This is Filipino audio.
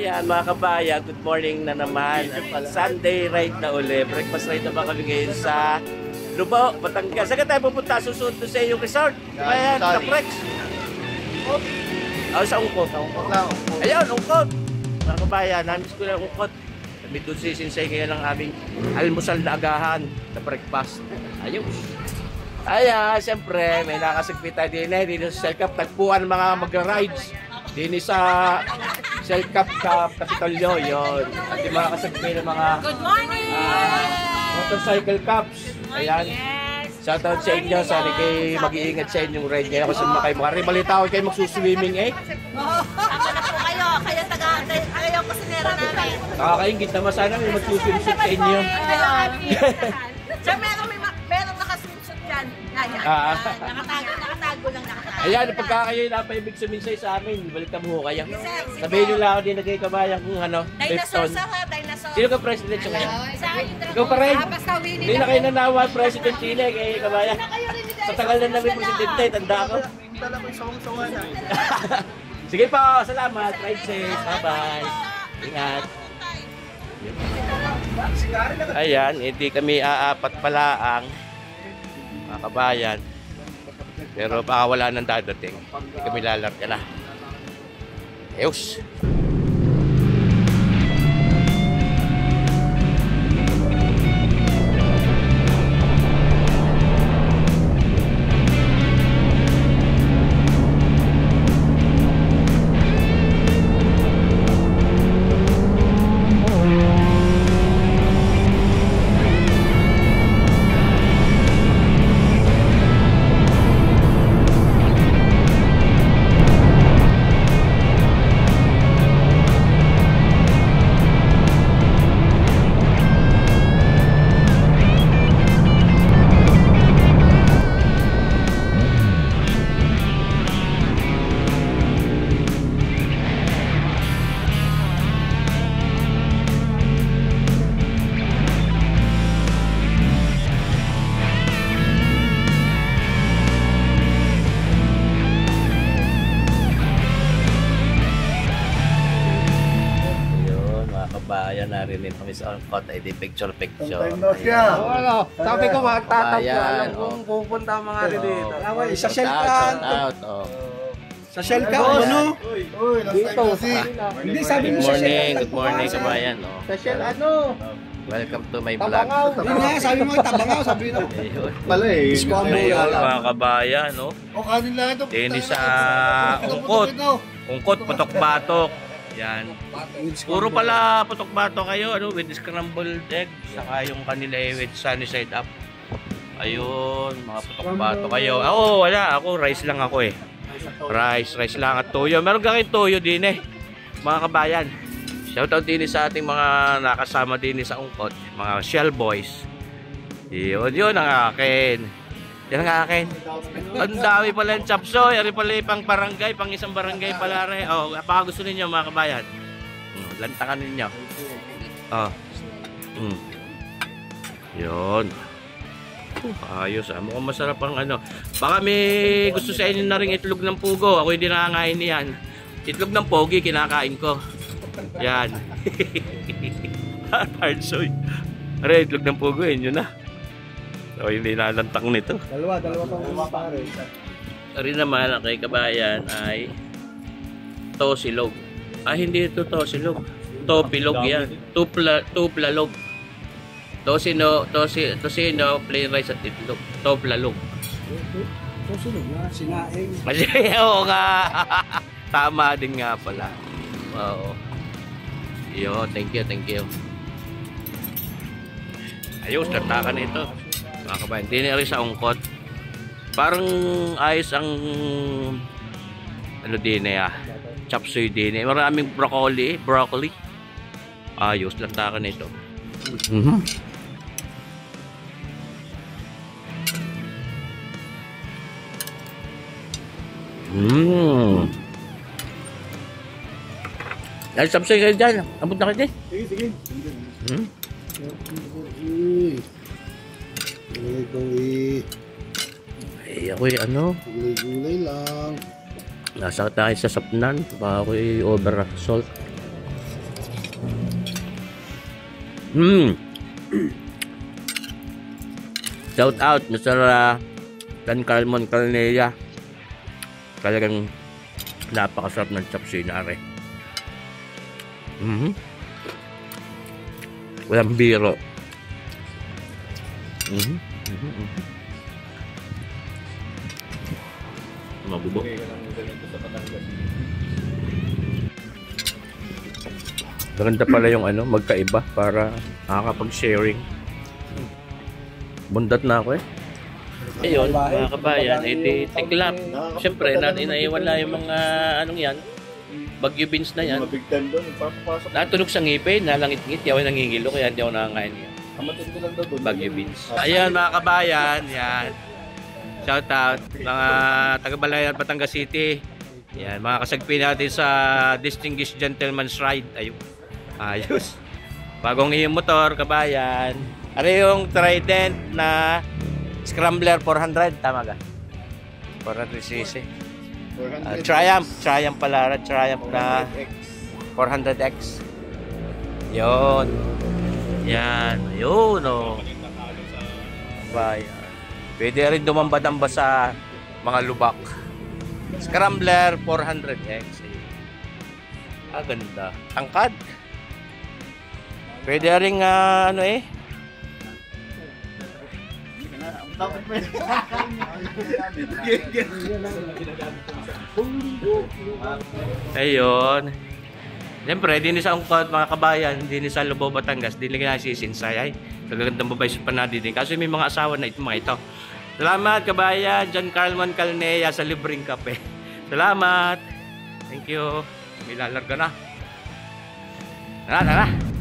Ayan mga kabayan, good morning na naman. At Sunday ride na uli. Breakfast ride naman kami ngayon sa Lubao, Batangas. Saan ka tayo pupunta? Susunod sa iyong resort. Ayan, sa Prex. Sa Ungkot. Ayan, Ungkot. Mga kabayan, namiss ko na Ungkot. Kami doon si Sinsay ngayon ng aming almusal na agahan na breakfast. Ayun. Ayan, siyempre, may nakasagpita din dito sa Shell Cup. Tagpuan mga magra-rides. Dini sa Shell Cup Kapitolyo, yun. At yung mga kasagpita ng mga good morning! Motorcycle Cups. Ayan. Shoutout sa inyo. Sana kayo mag-iingat sa inyong ride ngayon. Kasi kayo makarimbalita ko kayo magsuswimming eh. Ako na po kayo. Kayo kusinera namin. Nakakaingit naman sana may magsuswimsuit sa inyo. Sir, merong nakaswimsuit dyan. Nakatago lang. Ayan, pagka kayo napaibig suminsay sa amin, balik na mo kayo. Sabihin nyo lang ako din nagay kabayan kung ano, Dinosaur Pepton. sa dinosaur. Sino ka president siya ngayon? Sa akin yung Ikaw pa rin. basta winnie Hindi na kayo nanawa, President Chile, kay kabayan. Sa tagal na namin presidente, tanda ako. Sige po, salamat. Ride safe. Bye-bye. Ingat. Ayan, hindi kami aapat palaang mga kabayan. Pero baka wala nang dadating. Hindi kami lalarga na. Ayos. Bayan narinig kami sa Ungkot ay di picture. Ano? Sabi ko magtatanong Ayan, kung pupunta mga dito. Sa Shell Cup. Sa Shell Cup, ano? Dito. Hindi, sabi mo sa Shell. Good morning kabayan. Sa Shell ano? Welcome to my vlog. Tabangaw. Yun nga, sabi mo Tabangaw, sabi mo. Ayun. Pala eh. Ayun mga kabayan, no? O kanila ito. Dini sa Ungkot. Ungkot, Putok-Batok. Yan. Puro pala Putok-Batok kayo, ano, with scrambled egg, saka yung kanila with sunny side up. Ayun, mga Putok-Batok kayo. Ako, wala. Ako, rice lang ako eh. Rice lang at toyo. Meron kang toyo din eh, mga kabayan. Shoutout din sa ating mga nakasama din sa Ungkot, mga Shell Boys. Yun ang akin. Yan ang akin. Ang dami pala yung chapsoy. Ari pala yung pang barangay, pang isang barangay pala rin. Oh, baka gusto ninyo mga kabayan. Lantakan ninyo. Oh. Yun. Ayos ah. Mukhang masarap ang ano. Baka may gusto sa inyo na rin itlog ng pugo. Ako hindi nakakain niyan. Itlog ng pogi kinakain ko. Yan. Hard soy. Ari itlog ng pugo yun na. So hindi nalantang nito. Dalawa pang pare. Ari naman ang kay kabayan ay tosilog. Hindi ito tosilog. Topilog yan. Tuplalog. Tosino, plain rice at itlog. Toplalog. Susunod na, sinaing. Oo nga. Tama din nga pala. Oo. Yo, thank you. Ayos, lantakan ito. Mga kabayan, hindi na rin sa Ungkot. Parang ayos ang ano din eh, chapsuy din eh. Maraming broccoli. Ayos, lantakan ito. Dahil chapsuy kayo dyan. Abot na kayo din. Sige. Ay, ako'y ano? Gulay-gulay lang. Nasa tayo sa sapnan. Baka ako'y over salt. Shout out, Mr. Dan Carlmon Calnea. Talagang napakasarap ng chapsinare. Walang biro. Mabubo. Maganda pala yung ano, magkaiba para nakakapag-sharing. Bundat na ako eh. Ayun, mga kabayan, tiklap. Siyempre, inaiwala yung mga anong yan, bagyo beans na yan. Big time doon, papapasok. Natunog sa ngipin, nalangit-ngit, yaw nangingilo, kaya hindi ako nakakain yan. Kamatin ko lang daw doon. Bagyo beans. Ayan mga kabayan, yan. Shout out, mga taga-Balayan, Batangas City. Yan, mga kasagpi natin sa Distinguished Gentleman's Ride. Ayun. Ayos. Bagong iyong motor, kabayan. Ano yung Trident na Scrambler 400, tama ka? 400cc. Triumph pala, Triumph na 400X. Yun. Yan, yun oh. Kabayan. Pwede rin dumamba-damba sa mga lubak. Scrambler 400X. Ah, ganda. Tangkad. Pwede rin ano eh. Ayun. Siyempre, din sa ungkot mga kabayan, din sa Lubao, Batangas, din lang nasisinsay ay. Kagagandang babae sa panadin. Kasi may mga asawa na ito mga ito. Salamat kabayan, John Carlman Calnea sa libreng kape. Salamat. Thank you. May lalarga na. Tara.